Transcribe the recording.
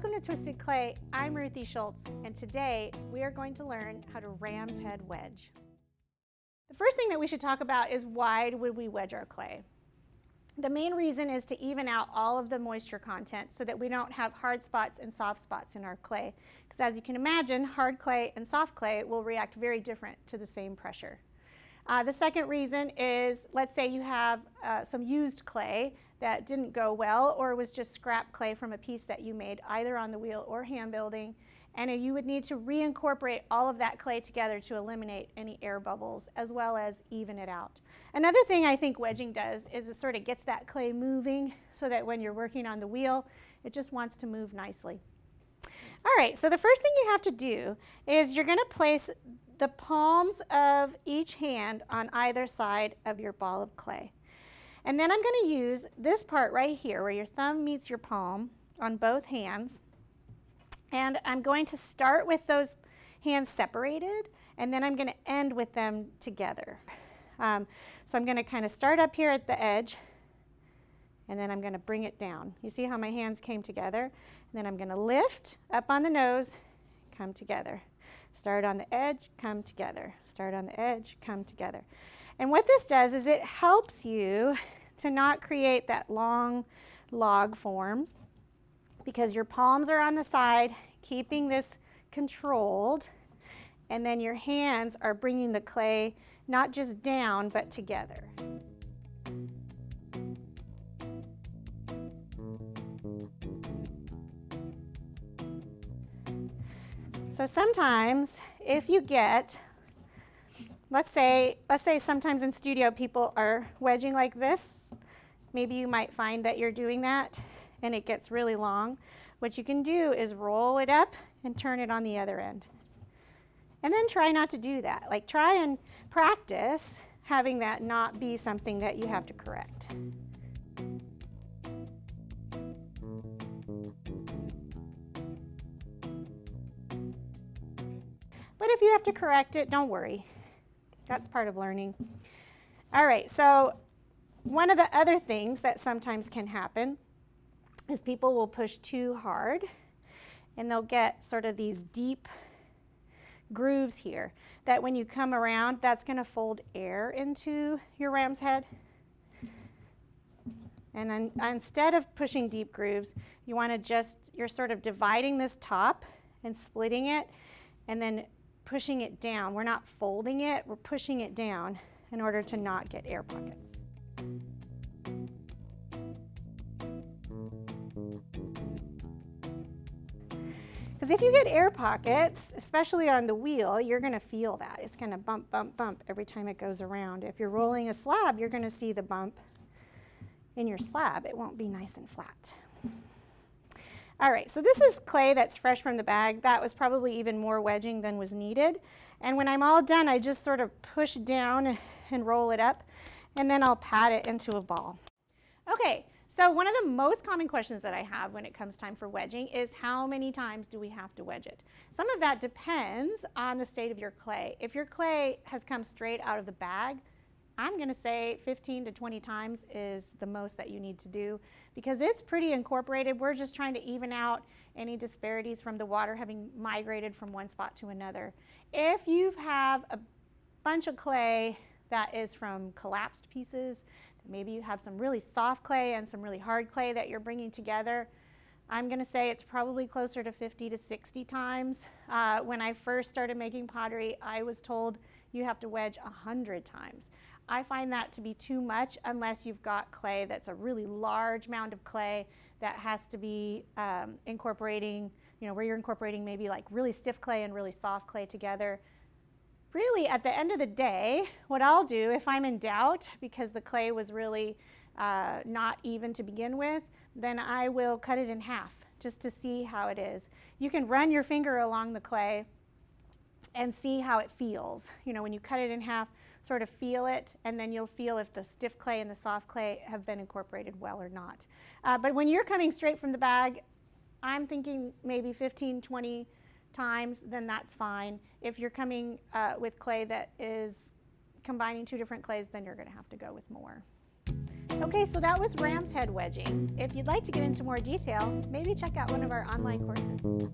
Welcome to Twisted Clay. I'm Ruthie Schultz, and today we are going to learn how to ram's head wedge. The first thing that we should talk about is why would we wedge our clay? The main reason is to even out all of the moisture content so that we don't have hard spots and soft spots in our clay. Because as you can imagine, hard clay and soft clay will react very different to the same pressure. The second reason is, let's say you have some used clay that didn't go well, or was just scrap clay from a piece that you made either on the wheel or hand building, and you would need to reincorporate all of that clay together to eliminate any air bubbles as well as even it out. Another thing I think wedging does is it sort of gets that clay moving so that when you're working on the wheel, it just wants to move nicely. All right, so the first thing you have to do is you're going to place the palms of each hand on either side of your ball of clay. And then I'm going to use this part right here where your thumb meets your palm on both hands. And I'm going to start with those hands separated, and then I'm going to end with them together. So I'm going to kind of start up here at the edge, and then I'm going to bring it down. You see how my hands came together? And then I'm going to lift up on the nose, come together. Start on the edge, come together. Start on the edge, come together. And what this does is it helps you to not create that long log form because your palms are on the side, keeping this controlled, and then your hands are bringing the clay not just down, but together. So sometimes if you get, let's say sometimes in studio people are wedging like this. Maybe you might find that you're doing that and it gets really long. What you can do is roll it up and turn it on the other end. And then try not to do that. Like try and practice having that not be something that you have to correct. But if you have to correct it, don't worry. That's part of learning. All right, so one of the other things that sometimes can happen is people will push too hard and they'll get sort of these deep grooves here that when you come around, that's going to fold air into your ram's head. And then instead of pushing deep grooves, you want to you're sort of dividing this top and splitting it and then pushing it down. We're not folding it, we're pushing it down in order to not get air pockets. Because if you get air pockets, especially on the wheel, you're going to feel that. It's going to bump, bump, bump every time it goes around. If you're rolling a slab, you're going to see the bump in your slab. It won't be nice and flat. All right, so this is clay that's fresh from the bag. That was probably even more wedging than was needed. And when I'm all done, I just sort of push down and roll it up, and then I'll pat it into a ball. Okay, so one of the most common questions that I have when it comes time for wedging is how many times do we have to wedge it? Some of that depends on the state of your clay. If your clay has come straight out of the bag, I'm going to say 15 to 20 times is the most that you need to do because it's pretty incorporated. We're just trying to even out any disparities from the water having migrated from one spot to another. If you have a bunch of clay that is from collapsed pieces, maybe you have some really soft clay and some really hard clay that you're bringing together, I'm going to say it's probably closer to 50 to 60 times. When I first started making pottery, I was told you have to wedge 100 times. I find that to be too much unless you've got clay that's a really large mound of clay that has to be incorporating, where you're incorporating maybe like really stiff clay and really soft clay together. Really, at the end of the day, what I'll do if I'm in doubt because the clay was really not even to begin with, then I will cut it in half just to see how it is. You can run your finger along the clay and see how it feels. When you cut it in half, sort of feel it, and then you'll feel if the stiff clay and the soft clay have been incorporated well or not. But when you're coming straight from the bag, I'm thinking maybe 15, 20 times, then that's fine. If you're coming with clay that is combining two different clays, then you're going to have to go with more. Okay, so that was ram's head wedging. If you'd like to get into more detail, maybe check out one of our online courses.